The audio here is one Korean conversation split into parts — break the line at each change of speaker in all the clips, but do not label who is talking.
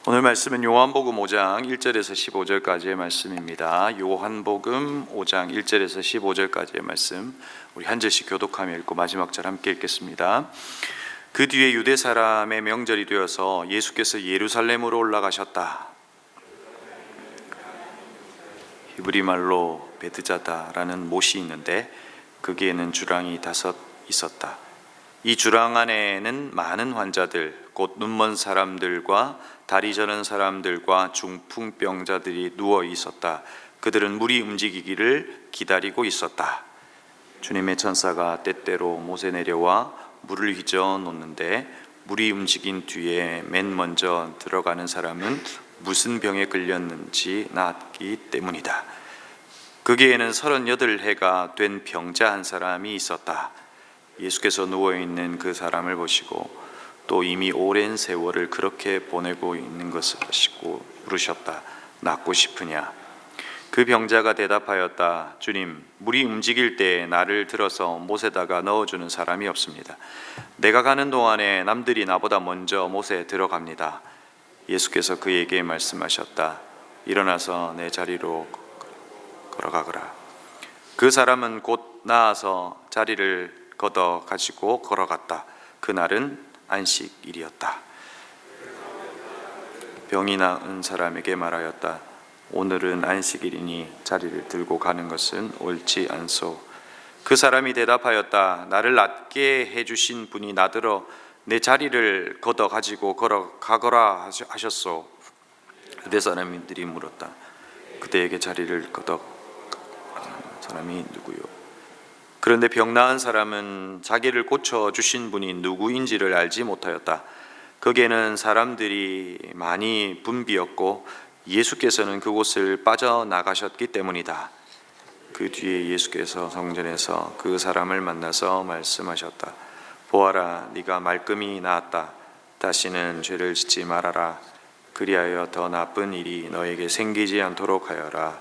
오늘 말씀은 요한복음 5장 1절에서 15절까지의 말씀입니다. 요한복음 5장 1절에서 15절까지의 말씀, 우리 한 절씩 교독하며 읽고 마지막 절 함께 읽겠습니다. 그 뒤에 유대 사람의 명절이 되어서 예수께서 예루살렘으로 올라가셨다. 히브리 말로 베드자다라는 못이 있는데 거기에는 주랑이 5 있었다. 이 주랑 안에는 많은 환자들, 곧 눈먼 사람들과 다리 저는 사람들과 중풍병자들이 누워 있었다. 그들은 물이 움직이기를 기다리고 있었다. 주님의 천사가 때때로 못에 내려와 물을 휘저 놓는데 물이 움직인 뒤에 맨 먼저 들어가는 사람은 무슨 병에 걸렸는지 낫기 때문이다. 거기에는 38해가 된 병자 한 사람이 있었다. 예수께서 누워있는 그 사람을 보시고 또 이미 오랜 세월을 그렇게 보내고 있는 것을 보시고 물으셨다. 낫고 싶으냐? 그 병자가 대답하였다. 주님, 물이 움직일 때 나를 들어서 못에다가 넣어주는 사람이 없습니다. 내가 가는 동안에 남들이 나보다 먼저 못에 들어갑니다. 예수께서 그에게 말씀하셨다. 일어나서 내 자리로 걸어가거라. 그 사람은 곧 나아서 자리를 걷어 가지고 걸어갔다. 그날은 안식일이었다. 병이 나은 사람에게 말하였다. 오늘은 안식일이니 자리를 들고 가는 것은 옳지 않소. 그 사람이 대답하였다. 나를 낫게 해주신 분이 나더러 내 자리를 걷어 가지고 걸어가거라 하셨소. 그대 사람들이 물었다. 그대에게 자리를 걷어 사람이 누구요? 그런데 병 나은 사람은 자기를 고쳐주신 분이 누구인지를 알지 못하였다. 거기에는 사람들이 많이 붐비었고 예수께서는 그곳을 빠져나가셨기 때문이다. 그 뒤에 예수께서 성전에서 그 사람을 만나서 말씀하셨다. 보아라, 네가 말끔히 나았다. 다시는 죄를 짓지 말아라. 그리하여 더 나쁜 일이 너에게 생기지 않도록 하여라.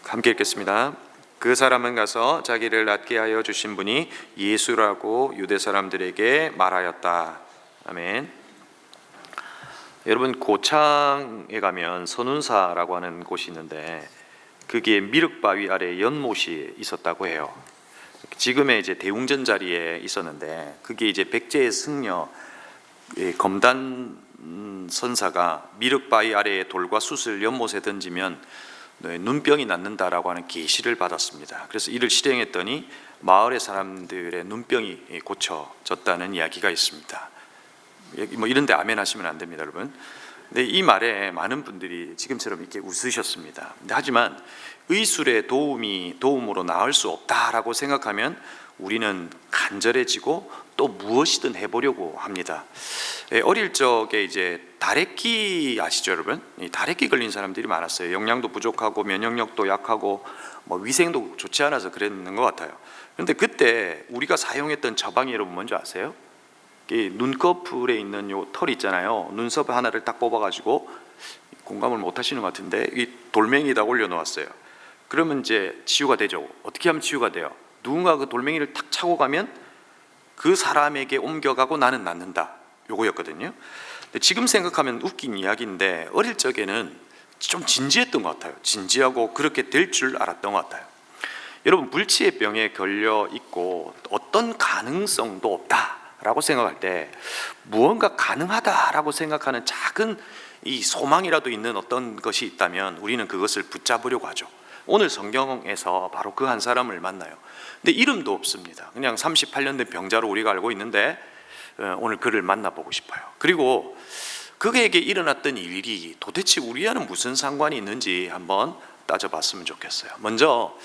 함께 읽겠습니다. 그 사람은 가서 자기를 낫게 하여 주신 분이 예수라고 유대 사람들에게 말하였다. 아멘. 여러분, 고창에 가면 선운사라고 하는 곳이 있는데 거기에 미륵바위 아래 연못이 있었다고 해요. 지금의 이제 대웅전 자리에 있었는데 그게 이제 백제의 승려 검단 선사가 미륵바위 아래에 돌과 숯을 연못에 던지면 눈병이 낫는다라고 하는 계시를 받았습니다. 그래서 이를 실행했더니 마을의 사람들의 눈병이 고쳐졌다는 이야기가 있습니다. 뭐 이런데 아멘 하시면 안 됩니다, 여러분. 근데 이 말에 많은 분들이 지금처럼 이렇게 웃으셨습니다. 하지만 의술의 도움으로 나을 수 없다라고 생각하면 우리는 간절해지고 또 무엇이든 해보려고 합니다. 어릴 적에 이제 다래끼 아시죠, 여러분? 이 다래끼 걸린 사람들이 많았어요. 영양도 부족하고 면역력도 약하고 뭐 위생도 좋지 않아서 그랬는 것 같아요. 그런데 그때 우리가 사용했던 처방이 여러분 뭔지 아세요? 이 눈꺼풀에 있는 요 털 있잖아요. 눈썹 하나를 딱 뽑아가지고, 공감을 못 하시는 것 같은데 이 돌멩이에다 올려놓았어요. 그러면 이제 치유가 되죠. 어떻게 하면 치유가 돼요? 누군가 그 돌멩이를 탁 차고 가면 그 사람에게 옮겨가고 나는 낫는다, 요거였거든요. 근데 지금 생각하면 웃긴 이야기인데 어릴 적에는 좀 진지했던 것 같아요. 진지하고 그렇게 될 줄 알았던 것 같아요. 여러분, 불치의 병에 걸려 있고 어떤 가능성도 없다라고 생각할 때 무언가 가능하다라고 생각하는 작은 이 소망이라도 있는 어떤 것이 있다면 우리는 그것을 붙잡으려고 하죠. 오늘 성경에서 바로 그 한 사람을 만나요. 근데 이름도 없습니다. 그냥 38년 된 병자로 우리가 알고 있는데 오늘 그를 만나보고 싶어요. 그리고 그에게 일어났던 일이 도대체 우리와는 무슨 상관이 있는지 한번 따져봤으면 좋겠어요. 먼저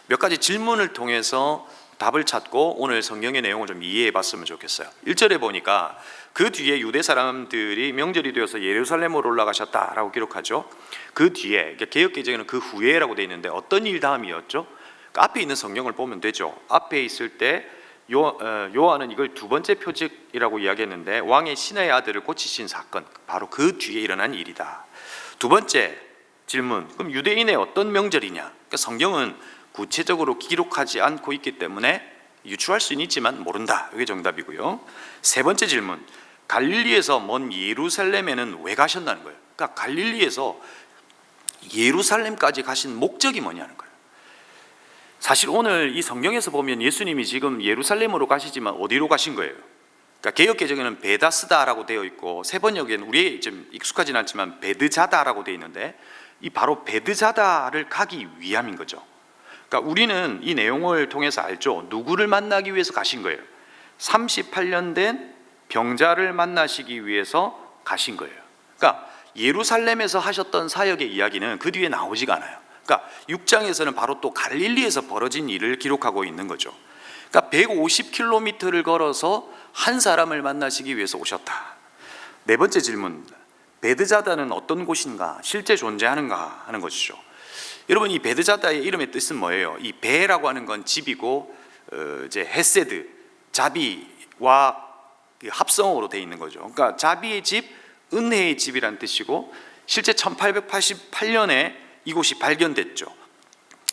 몇 가지 질문을 통해서 답을 찾고 오늘 성경의 내용을 좀 이해해 봤으면 좋겠어요. 1절에 보니까 그 뒤에 유대 사람들이 명절이 되어서 예루살렘으로 올라가셨다라고 기록하죠. 그 뒤에, 개역개정에는 그 후에라고 되어 있는데 어떤 일 다음이었죠? 그 앞에 있는 성경을 보면 되죠. 앞에 있을 때 요한은 이걸 두 번째 표적이라고 이야기했는데 왕의 신의 아들을 고치신 사건, 바로 그 뒤에 일어난 일이다. 두 번째 질문, 그럼 유대인의 어떤 명절이냐? 그러니까 성경은 구체적으로 기록하지 않고 있기 때문에 유추할 수는 있지만 모른다, 이게 정답이고요. 세 번째 질문, 갈릴리에서 먼 예루살렘에는 왜 가셨다는 거예요? 그러니까 갈릴리에서 예루살렘까지 가신 목적이 뭐냐는 거예요. 사실 오늘 이 성경에서 보면 예수님이 지금 예루살렘으로 가시지만 어디로 가신 거예요? 그러니까 개역개정에는 베다스다라고 되어 있고 세번역에는 우리에 좀 익숙하진 않지만 베드자다라고 되어 있는데 이 바로 베드자다를 가기 위함인 거죠. 그러니까 우리는 이 내용을 통해서 알죠. 누구를 만나기 위해서 가신 거예요? 38년 된 병자를 만나시기 위해서 가신 거예요. 그러니까 예루살렘에서 하셨던 사역의 이야기는 그 뒤에 나오지가 않아요. 그러니까 6장에서는 바로 또 갈릴리에서 벌어진 일을 기록하고 있는 거죠. 그러니까 150km를 걸어서 한 사람을 만나시기 위해서 오셨다. 네 번째 질문, 베드자다는 어떤 곳인가? 실제 존재하는가? 하는 것이죠. 여러분, 이 베드자다의 이름의 뜻은 뭐예요? 이 베라고 하는 건 집이고 이제 헤세드, 자비와 합성어로 되어 있는 거죠. 그러니까 자비의 집, 은혜의 집이라는 뜻이고 실제 1888년에 이곳이 발견됐죠.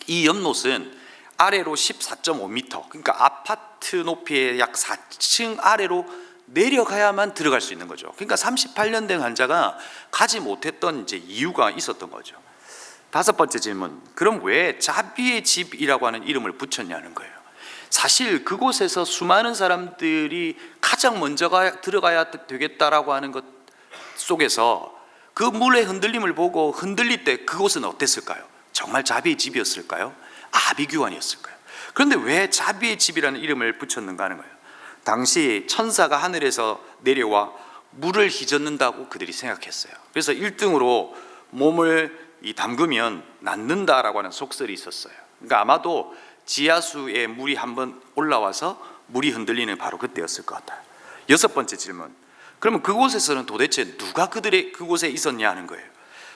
이 연못은 아래로 14.5m, 그러니까 아파트 높이의 약 4층 아래로 내려가야만 들어갈 수 있는 거죠. 그러니까 38년 된 환자가 가지 못했던 이제 이유가 있었던 거죠. 다섯 번째 질문, 그럼 왜 자비의 집이라고 하는 이름을 붙였냐는 거예요. 사실 그곳에서 수많은 사람들이 가장 먼저 들어가야 되겠다라고 하는 것 속에서 그 물의 흔들림을 보고 흔들릴 때 그곳은 어땠을까요? 정말 자비의 집이었을까요? 아비규환이었을까요? 그런데 왜 자비의 집이라는 이름을 붙였는가 하는 거예요. 당시 천사가 하늘에서 내려와 물을 휘젓는다고 그들이 생각했어요. 그래서 1등으로 몸을 담그면 낫는다라고 하는 속설이 있었어요. 그러니까 아마도 지하수에 물이 한번 올라와서 물이 흔들리는 바로 그때였을 것 같아요. 여섯 번째 질문, 그러면 그곳에서는 도대체 누가 그곳에 있었냐 하는 거예요.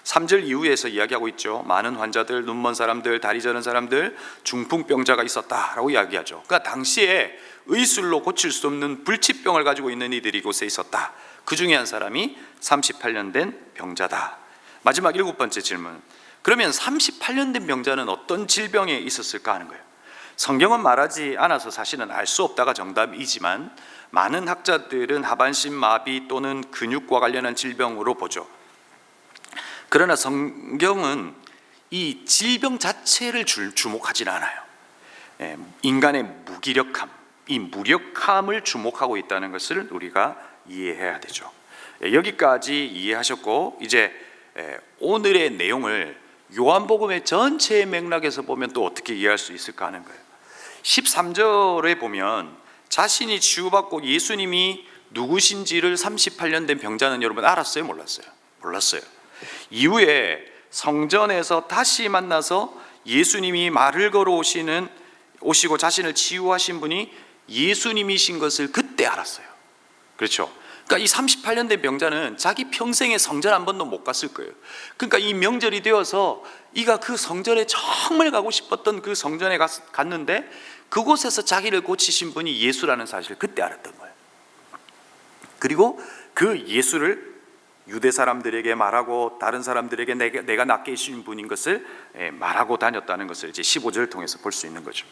3절 이후에서 이야기하고 있죠. 많은 환자들, 눈먼 사람들, 다리 저는 사람들, 중풍병자가 있었다라고 이야기하죠. 그러니까 당시에 의술로 고칠 수 없는 불치병을 가지고 있는 이들이 이곳에 있었다. 그 중에 한 사람이 38년 된 병자다. 마지막 7번째 질문, 그러면 38년 된 병자는 어떤 질병에 있었을까 하는 거예요. 성경은 말하지 않아서 사실은 알 수 없다가 정답이지만 많은 학자들은 하반신 마비 또는 근육과 관련한 질병으로 보죠. 그러나 성경은 이 질병 자체를 주목하지 않아요. 인간의 무기력함, 이 무력함을 주목하고 있다는 것을 우리가 이해해야 되죠. 여기까지 이해하셨고 이제 오늘의 내용을 요한복음의 전체의 맥락에서 보면 또 어떻게 이해할 수 있을까 하는 거예요. 13절에 보면 자신이 치유받고 예수님이 누구신지를 38년 된 병자는 여러분 알았어요? 몰랐어요? 몰랐어요. 이후에 성전에서 다시 만나서 예수님이 말을 걸어 오시고 자신을 치유하신 분이 예수님이신 것을 그때 알았어요. 그렇죠? 그러니까 이 38년 된 병자는 자기 평생에 성전 한 번도 못 갔을 거예요. 그러니까 이 명절이 되어서 이가 그 성전에 정말 가고 싶었던 그 성전에 갔는데 그곳에서 자기를 고치신 분이 예수라는 사실을 그때 알았던 거예요. 그리고 그 예수를 유대 사람들에게 말하고 다른 사람들에게 내가 낫게 해주신 분인 것을 말하고 다녔다는 것을 이제 15절을 통해서 볼 수 있는 거죠.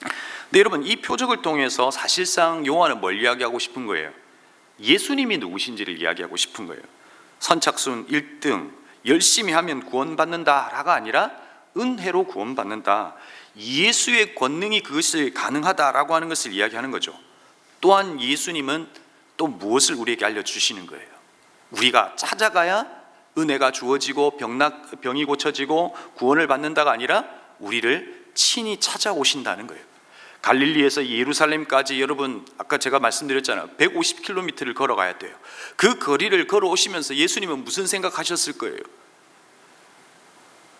근데 여러분, 이 표적을 통해서 사실상 요한은 뭘 이야기하고 싶은 거예요? 예수님이 누구신지를 이야기하고 싶은 거예요. 선착순 1등, 열심히 하면 구원받는다라가 아니라 은혜로 구원받는다. 예수의 권능이 그것이 가능하다라고 하는 것을 이야기하는 거죠. 또한 예수님은 또 무엇을 우리에게 알려주시는 거예요? 우리가 찾아가야 은혜가 주어지고 병이 고쳐지고 구원을 받는다가 아니라 우리를 친히 찾아오신다는 거예요. 갈릴리에서 예루살렘까지 여러분 아까 제가 말씀드렸잖아요. 150km를 걸어가야 돼요. 그 거리를 걸어오시면서 예수님은 무슨 생각하셨을 거예요?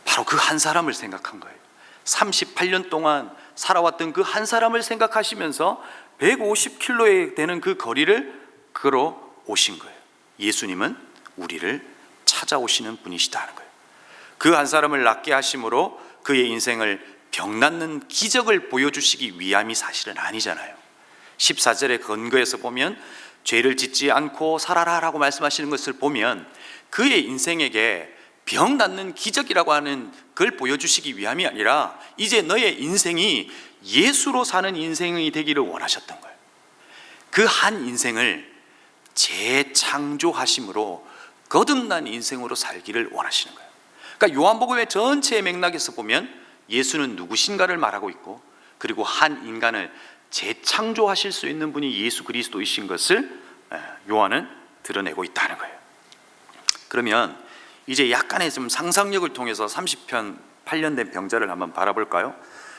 바로 그 한 사람을 생각한 거예요. 38년 동안 살아왔던 그 한 사람을 생각하시면서 150km에 되는 그 거리를 걸어오신 거예요. 예수님은 우리를 찾아오시는 분이시다는 거예요. 그 한 사람을 낫게 하심으로 그의 인생을 병 낫는 기적을 보여주시기 위함이 사실은 아니잖아요. 14절의 근거에서 보면 죄를 짓지 않고 살아라 라고 말씀하시는 것을 보면 그의 인생에게 병 낫는 기적이라고 하는 걸 보여주시기 위함이 아니라 이제 너의 인생이 예수로 사는 인생이 되기를 원하셨던 거예요. 그 한 인생을 재창조하심으로 거듭난 인생으로 살기를 원하시는 거예요. 그러니까 요한복음의 전체의 맥락에서 보면 예수는 누구신가를 말하고 있고, 그리고 한 인간을 재창조하실 수 있는 분이 예수 그리스도이신 것을 요한은 드러내고 있다는 거예요. 그러면 이제 약간의 좀 상상력을 통해서 30편 8년 된 병자를 한번 바라볼까요?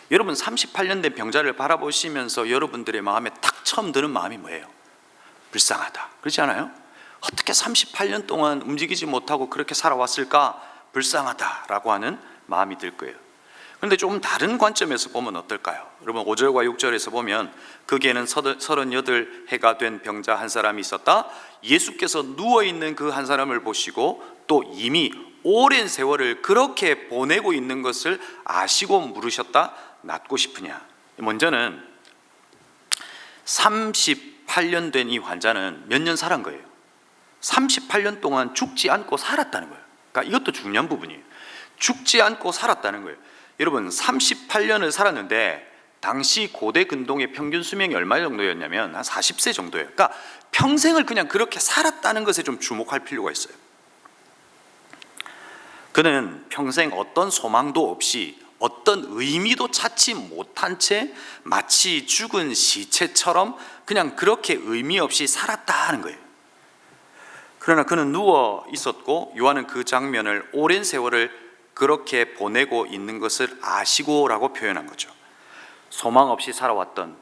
여러분 38년 된 병자를 바라보시면서 여러분들의 마음에 딱 처음 드는 마음이 뭐예요? 불쌍하다, 그렇지 않아요? 어떻게 38년 동안 움직이지 못하고 그렇게 살아왔을까? 불쌍하다라고 하는 마음이 들 거예요. 그런데 조금 다른 관점에서 보면 어떨까요? 여러분 5절과 6절에서 보면 거기에는 38해가 된 병자 한 사람이 있었다. 예수께서 누워있는 그 한 사람을 보시고 또 이미 오랜 세월을 그렇게 보내고 있는 것을 아시고 물으셨다. 낫고 싶으냐? 먼저는 38년 된 이 환자는 몇 년 살은 거예요? 38년 동안 죽지 않고 살았다는 거예요. 그러니까 이것도 중요한 부분이에요. 죽지 않고 살았다는 거예요. 여러분 38년을 살았는데 당시 고대 근동의 평균 수명이 얼마 정도였냐면 한 40세 정도예요. 그러니까 평생을 그냥 그렇게 살았다는 것에 좀 주목할 필요가 있어요. 그는 평생 어떤 소망도 없이 어떤 의미도 찾지 못한 채 마치 죽은 시체처럼 그냥 그렇게 의미 없이 살았다는 거예요. 그러나 그는 누워 있었고 요한은 그 장면을 오랜 세월을 그렇게 보내고 있는 것을 아시고라고 표현한 거죠. 소망 없이 살아왔던,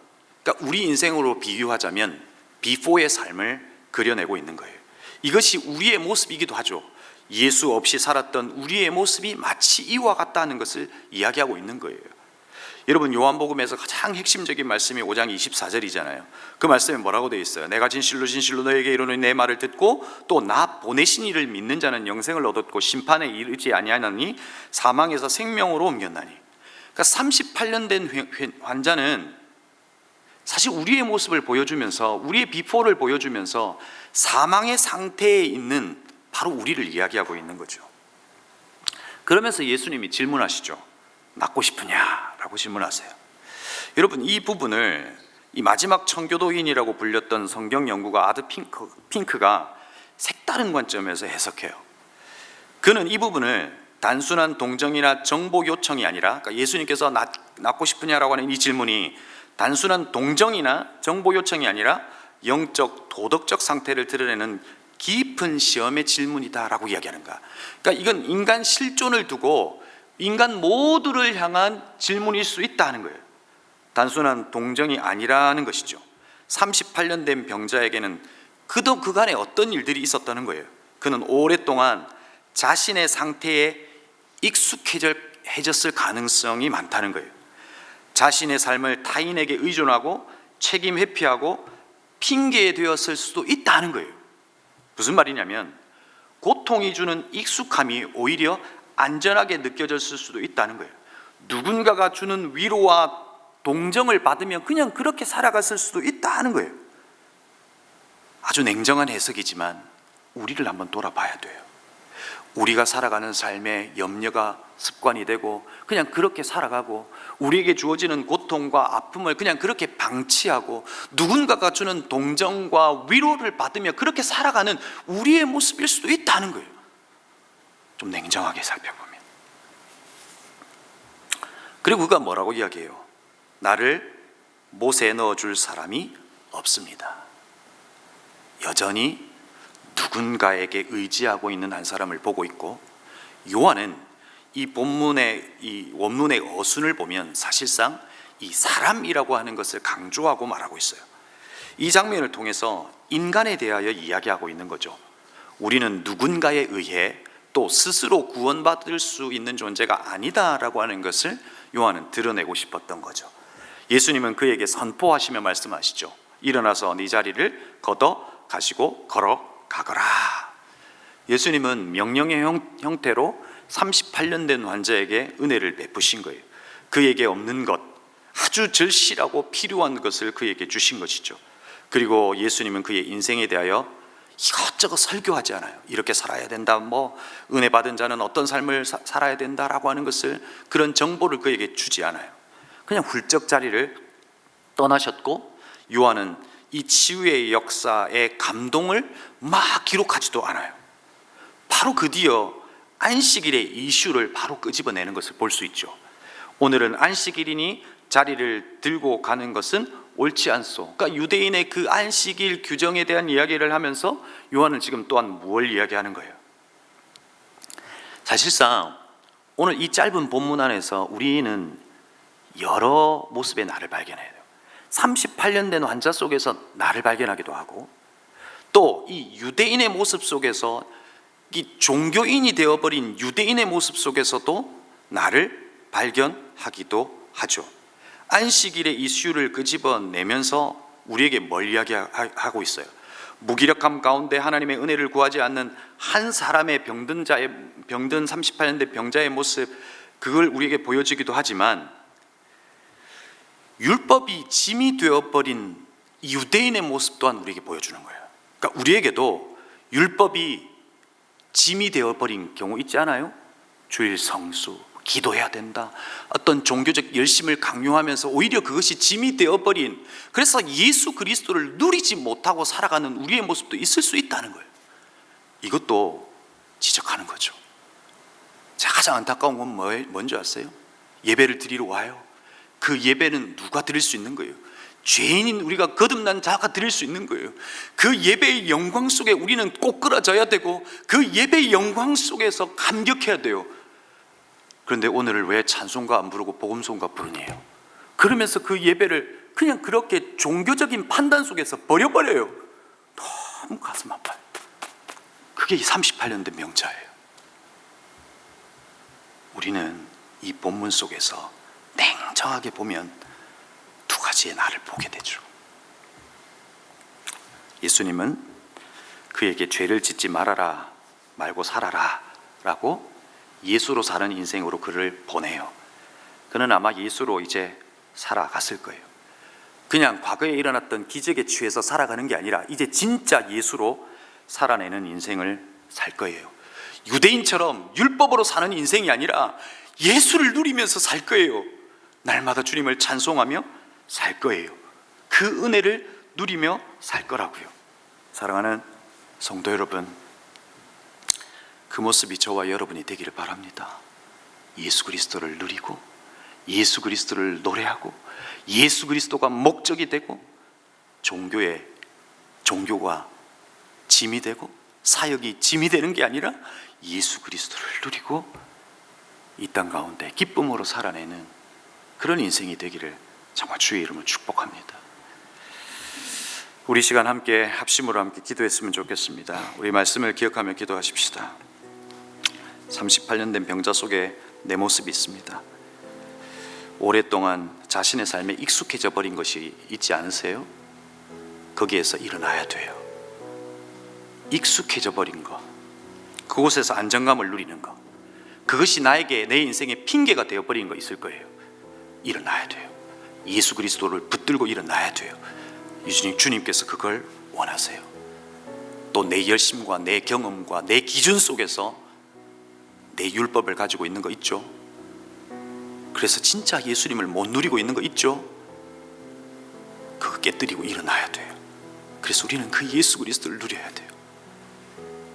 그러니까 우리 인생으로 비유하자면 비포의 삶을 그려내고 있는 거예요. 이것이 우리의 모습이기도 하죠. 예수 없이 살았던 우리의 모습이 마치 이와 같다는 것을 이야기하고 있는 거예요. 여러분 요한복음에서 가장 핵심적인 말씀이 5장 24절이잖아요. 그 말씀에 뭐라고 되어 있어요? 내가 진실로 진실로 너에게 이르노니 내 말을 듣고 또 나 보내신 이를 믿는 자는 영생을 얻었고 심판에 이르지 아니하나니 사망에서 생명으로 옮겼나니. 그러니까 38년 된 환자는 사실 우리의 모습을 보여주면서, 우리의 비포를 보여주면서 사망의 상태에 있는 바로 우리를 이야기하고 있는 거죠. 그러면서 예수님이 질문하시죠. 낫고 싶으냐? 라고 질문하세요. 여러분 이 부분을 이 마지막 청교도인이라고 불렸던 성경 연구가 아드 핑크가 색다른 관점에서 해석해요. 그는 이 부분을 단순한 동정이나 정보 요청이 아니라, 그러니까 예수님께서 낫고 싶으냐라고 하는 이 질문이 단순한 동정이나 정보 요청이 아니라 영적 도덕적 상태를 드러내는 깊은 시험의 질문이다라고 이야기하는가. 그러니까 이건 인간 실존을 두고 인간 모두를 향한 질문일 수 있다는 거예요. 단순한 동정이 아니라는 것이죠. 38년 된 병자에게는 그간에 어떤 일들이 있었다는 거예요. 그는 오랫동안 자신의 상태에 익숙해졌을 가능성이 많다는 거예요. 자신의 삶을 타인에게 의존하고 책임 회피하고 핑계에 되었을 수도 있다는 거예요. 무슨 말이냐면 고통이 주는 익숙함이 오히려 안전하게 느껴졌을 수도 있다는 거예요. 누군가가 주는 위로와 동정을 받으면 그냥 그렇게 살아갔을 수도 있다는 거예요. 아주 냉정한 해석이지만 우리를 한번 돌아봐야 돼요. 우리가 살아가는 삶에 염려가 습관이 되고 그냥 그렇게 살아가고 우리에게 주어지는 고통과 아픔을 그냥 그렇게 방치하고 누군가가 주는 동정과 위로를 받으며 그렇게 살아가는 우리의 모습일 수도 있다는 거예요. 좀 냉정하게 살펴보면. 그리고 그가 뭐라고 이야기해요? 나를 못에 넣어줄 사람이 없습니다. 여전히 누군가에게 의지하고 있는 한 사람을 보고 있고, 요한은 이 본문의 이 원문의 어순을 보면 사실상 이 사람이라고 하는 것을 강조하고 말하고 있어요. 이 장면을 통해서 인간에 대하여 이야기하고 있는 거죠. 우리는 누군가에 의해 또 스스로 구원받을 수 있는 존재가 아니다라고 하는 것을 요한은 드러내고 싶었던 거죠. 예수님은 그에게 선포하시며 말씀하시죠. 일어나서 네 자리를 걷어 가시고 걸어가거라. 예수님은 명령의 형태로 38년 된 환자에게 은혜를 베푸신 거예요. 그에게 없는 것, 아주 절실하고 필요한 것을 그에게 주신 것이죠. 그리고 예수님은 그의 인생에 대하여 이것저것 설교하지 않아요. 이렇게 살아야 된다, 은혜 받은 자는 어떤 삶을 살아야 된다라고 하는 것을, 그런 정보를 그에게 주지 않아요. 그냥 훌쩍 자리를 떠나셨고, 요한은 이 치유의 역사의 감동을 막 기록하지도 않아요. 바로 그 뒤어 안식일의 이슈를 바로 끄집어내는 것을 볼 수 있죠. 오늘은 안식일이니 자리를 들고 가는 것은 옳지 않소. 그러니까 유대인의 그 안식일 규정에 대한 이야기를 하면서 요한은 지금 또한 무엇을 이야기하는 거예요? 사실상 오늘 이 짧은 본문 안에서 우리는 여러 모습의 나를 발견해야 돼요. 38년 된 환자 속에서 나를 발견하기도 하고, 또 이 유대인의 모습 속에서 이 종교인이 되어버린 유대인의 모습 속에서도 나를 발견하기도 하죠. 안식일의 이슈를 끄집어내면서 우리에게 뭘 이야기하고 있어요? 무기력함 가운데 하나님의 은혜를 구하지 않는 한 사람의 병든 38년 된 병자의 모습, 그걸 우리에게 보여주기도 하지만, 율법이 짐이 되어버린 유대인의 모습 또한 우리에게 보여주는 거예요. 그러니까 우리에게도 율법이 짐이 되어버린 경우 있지 않아요? 주일 성수, 기도해야 된다, 어떤 종교적 열심을 강요하면서 오히려 그것이 짐이 되어버린, 그래서 예수 그리스도를 누리지 못하고 살아가는 우리의 모습도 있을 수 있다는 거예요. 이것도 지적하는 거죠. 자, 가장 안타까운 건 뭔지 아세요? 예배를 드리러 와요. 그 예배는 누가 드릴 수 있는 거예요? 죄인인 우리가 거듭난 자가 드릴 수 있는 거예요. 그 예배의 영광 속에 우리는 꼭 끌어져야 되고, 그 예배의 영광 속에서 감격해야 돼요. 그런데 오늘을 왜 찬송가 안 부르고 복음송가 부르네요? 그러면서 그 예배를 그냥 그렇게 종교적인 판단 속에서 버려버려요. 너무 가슴 아파요. 그게 이 38년 된 명자예요. 우리는 이 본문 속에서 냉정하게 보면 두 가지의 나를 보게 되죠. 예수님은 그에게 죄를 짓지 말아라 말고 살아라 라고 예수로 사는 인생으로 그를 보내요. 그는 아마 예수로 이제 살아갔을 거예요. 그냥 과거에 일어났던 기적에 취해서 살아가는 게 아니라 이제 진짜 예수로 살아내는 인생을 살 거예요. 유대인처럼 율법으로 사는 인생이 아니라 예수를 누리면서 살 거예요. 날마다 주님을 찬송하며 살 거예요. 그 은혜를 누리며 살 거라고요. 사랑하는 성도 여러분, 그 모습이 저와 여러분이 되기를 바랍니다. 예수 그리스도를 누리고, 예수 그리스도를 노래하고, 예수 그리스도가 목적이 되고, 종교가 짐이 되고 사역이 짐이 되는 게 아니라 예수 그리스도를 누리고 이 땅 가운데 기쁨으로 살아내는 그런 인생이 되기를 정말 주의 이름으로 축복합니다. 우리 시간 함께 합심으로 함께 기도했으면 좋겠습니다. 우리 말씀을 기억하며 기도하십시다. 38년 된 병자 속에 내 모습이 있습니다. 오랫동안 자신의 삶에 익숙해져 버린 것이 있지 않으세요? 거기에서 일어나야 돼요. 익숙해져 버린 것, 그곳에서 안정감을 누리는 것, 그것이 나에게 내 인생의 핑계가 되어버린 거 있을 거예요. 일어나야 돼요. 예수 그리스도를 붙들고 일어나야 돼요. 주님께서 그걸 원하세요. 또 내 열심과 내 경험과 내 기준 속에서 내 율법을 가지고 있는 거 있죠? 그래서 진짜 예수님을 못 누리고 있는 거 있죠? 그거 깨뜨리고 일어나야 돼요. 그래서 우리는 그 예수 그리스도를 누려야 돼요.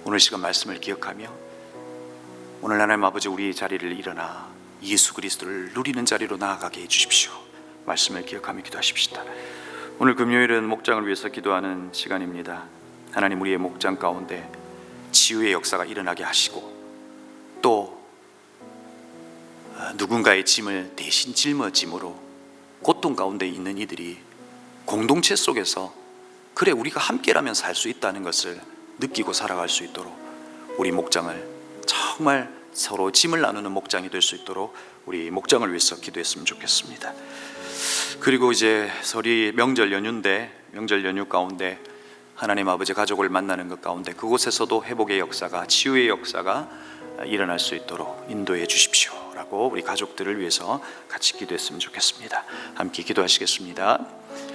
오늘 시간 말씀을 기억하며 오늘 하나님 아버지, 우리의 자리를 일어나 예수 그리스도를 누리는 자리로 나아가게 해주십시오. 말씀을 기억하며 기도하십시다. 오늘 금요일은 목장을 위해서 기도하는 시간입니다. 하나님, 우리의 목장 가운데 치유의 역사가 일어나게 하시고, 또 누군가의 짐을 대신 짊어짐으로 고통 가운데 있는 이들이 공동체 속에서 그래 우리가 함께라면 살 수 있다는 것을 느끼고 살아갈 수 있도록 우리 목장을 정말 서로 짐을 나누는 목장이 될 수 있도록 우리 목장을 위해서 기도했으면 좋겠습니다. 그리고 이제 설이 명절 연휴인데, 명절 연휴 가운데 하나님 아버지 가족을 만나는 것 가운데 그곳에서도 회복의 역사가, 치유의 역사가 일어날 수 있도록 인도해 주십시오 라고 우리 가족들을 위해서 같이 기도했으면 좋겠습니다. 함께 기도하시겠습니다.